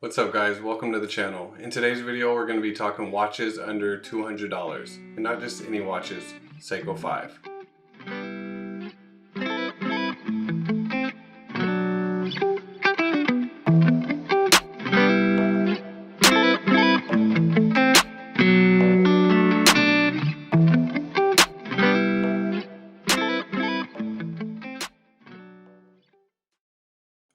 What's up guys, welcome to the channel. In today's video we're going to be talking watches under $200 and not just any watches, Seiko 5.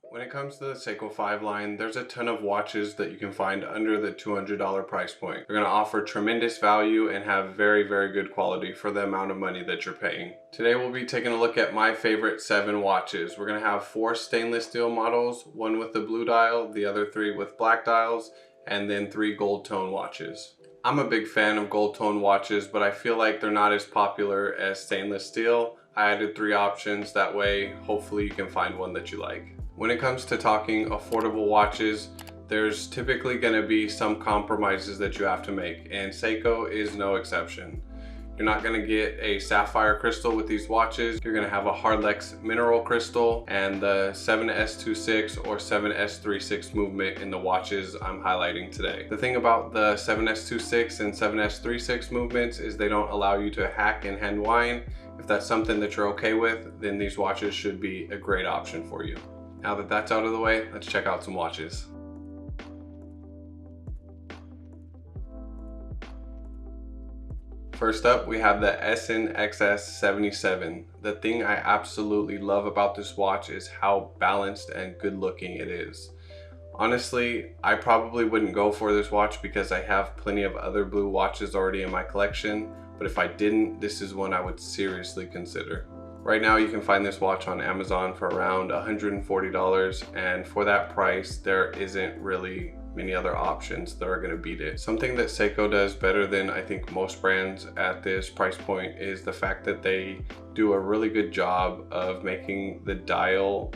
When it comes to the Seiko 5 line, there's a ton of watches that you can find under the $200 price point. They're going to offer tremendous value and have very good quality for the amount of money that you're paying. Today we'll be taking a look at my favorite 7 watches. We're going to have 4 stainless steel models, 1 with the blue dial, the other 3 with black dials, and then 3 gold tone watches. I'm a big fan of gold tone watches, but I feel like they're not as popular as stainless steel. I added 3 options, that way hopefully you can find one that you like. When it comes to talking affordable watches, there's typically going to be some compromises that you have to make, and Seiko is no exception. You're not going to get a sapphire crystal with these watches. You're going to have a Hardlex mineral crystal and the 7S26 or 7S36 movement in the watches I'm highlighting today. The thing about the 7S26 and 7S36 movements is they don't allow you to hack and hand wind. If that's something that you're okay with, then these watches should be a great option for you. Now that that's out of the way, let's check out some watches. First up, we have the SNXS77. The thing I absolutely love about this watch is how balanced and good looking it is. Honestly, I probably wouldn't go for this watch because I have plenty of other blue watches already in my collection, but if I didn't, this is one I would seriously consider. Right now you can find this watch on Amazon for around $140, and for that price there isn't really many other options that are going to beat it. Something that Seiko does better than I think most brands at this price point is the fact that they do a really good job of making the dial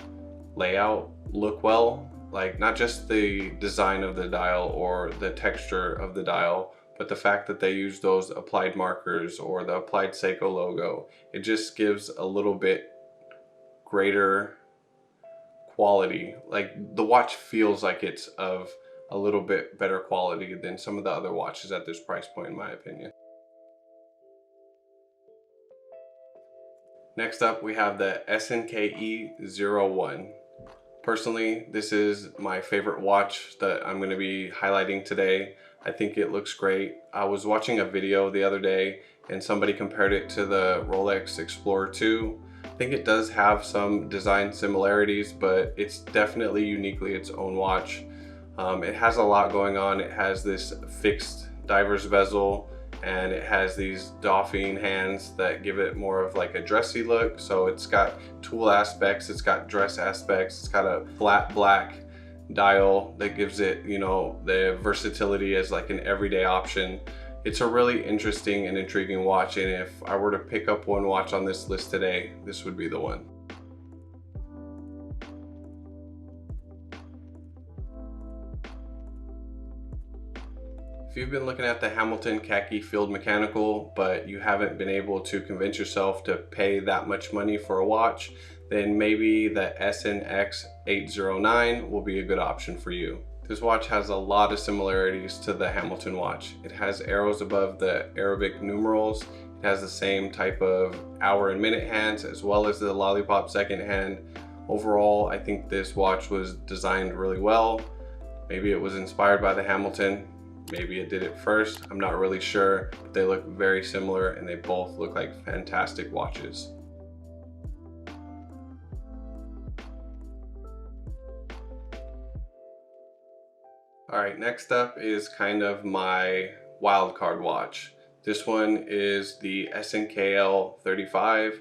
layout look well. Like, not just the design of the dial or the texture of the dial, but the fact that they use those applied markers or the applied Seiko logo, it just gives a little bit greater quality. Like, the watch feels like it's of a little bit better quality than some of the other watches at this price point, in my opinion. Next up, we have the SNKE01. Personally, this is my favorite watch that I'm going to be highlighting today. I think it looks great. I was watching a video the other day and somebody compared it to the Rolex Explorer 2. I think it does have some design similarities, but it's definitely uniquely its own watch. It has a lot going on. It has this fixed diver's bezel, and it has these doffing hands that give it more of like a dressy look. So it's got tool aspects, it's got dress aspects, it's got a flat black dial that gives it, you know, the versatility as like an everyday option. It's a really interesting and intriguing watch, and if I were to pick up one watch on this list today, this would be the one. If you've been looking at the Hamilton khaki field mechanical, but you haven't been able to convince yourself to pay that much money for a watch, then maybe the SNX809 will be a good option for you. This watch has a lot of similarities to the Hamilton watch. It has arrows above the Arabic numerals. It has the same type of hour and minute hands as well as the lollipop second hand. Overall, I think this watch was designed really well. Maybe it was inspired by the Hamilton. Maybe it did it first, I'm not really sure, but they look very similar and they both look like fantastic watches. Alright, next up is kind of my wild card watch. This one is the SNKL35.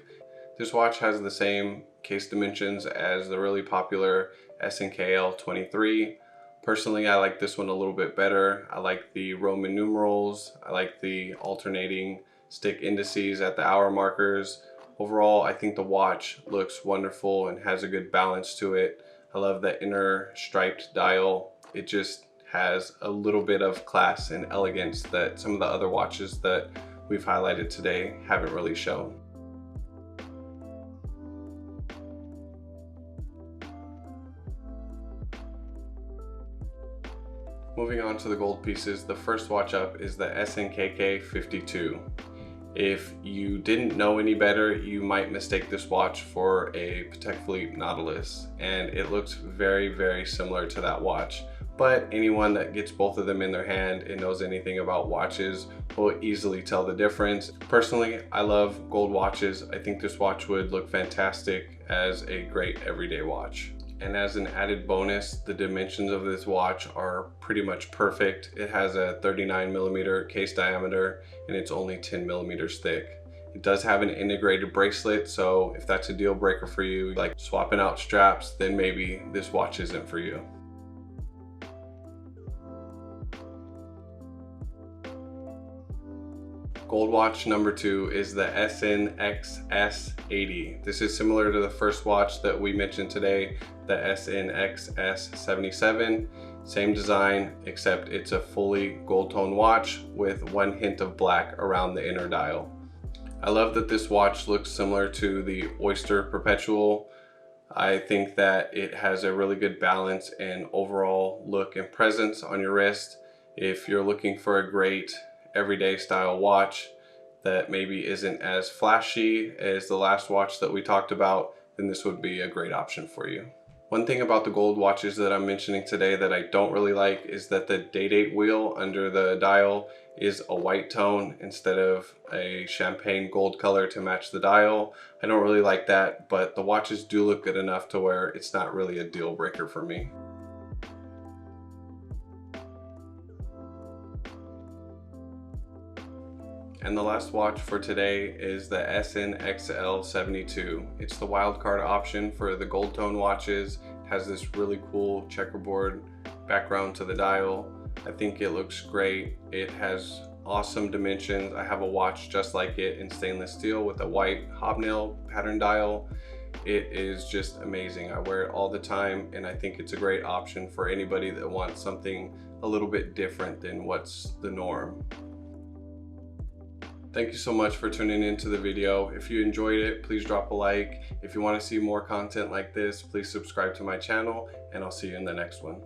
This watch has the same case dimensions as the really popular SNKL23. Personally, I like this one a little bit better. I like the Roman numerals. I like the alternating stick indices at the hour markers. Overall, I think the watch looks wonderful and has a good balance to it. I love the inner striped dial. It just has a little bit of class and elegance that some of the other watches that we've highlighted today haven't really shown. Moving on to the gold pieces, the first watch up is the SNKE52. If you didn't know any better, you might mistake this watch for a Patek Philippe Nautilus, and it looks very, very similar to that watch. But anyone that gets both of them in their hand and knows anything about watches will easily tell the difference. Personally, I love gold watches. I think this watch would look fantastic as a great everyday watch. And as an added bonus, the dimensions of this watch are pretty much perfect. It has a 39mm case diameter and it's only 10mm thick. It does have an integrated bracelet, so if that's a deal breaker for you, like swapping out straps, then maybe this watch isn't for you. Gold watch number 2 is the SNXS80. This is similar to the first watch that we mentioned today, the SNXS77. Same design, except it's a fully gold tone watch with one hint of black around the inner dial. I love that this watch looks similar to the Oyster Perpetual. I think that it has a really good balance and overall look and presence on your wrist. If you're looking for a great everyday style watch that maybe isn't as flashy as the last watch that we talked about, then this would be a great option for you. One thing about the gold watches that I'm mentioning today that I don't really like is that the date wheel under the dial is a white tone instead of a champagne gold color to match the dial. I don't really like that, but the watches do look good enough to where it's not really a deal breaker for me. And the last watch for today is the SNXL72. It's the wildcard option for the gold tone watches. It has this really cool checkerboard background to the dial. I think it looks great. It has awesome dimensions. I have a watch just like it in stainless steel with a white hobnail pattern dial. It is just amazing. I wear it all the time, and I think it's a great option for anybody that wants something a little bit different than what's the norm. Thank you so much for tuning into the video. If you enjoyed it, please drop a like. If you want to see more content like this, please subscribe to my channel, and I'll see you in the next one.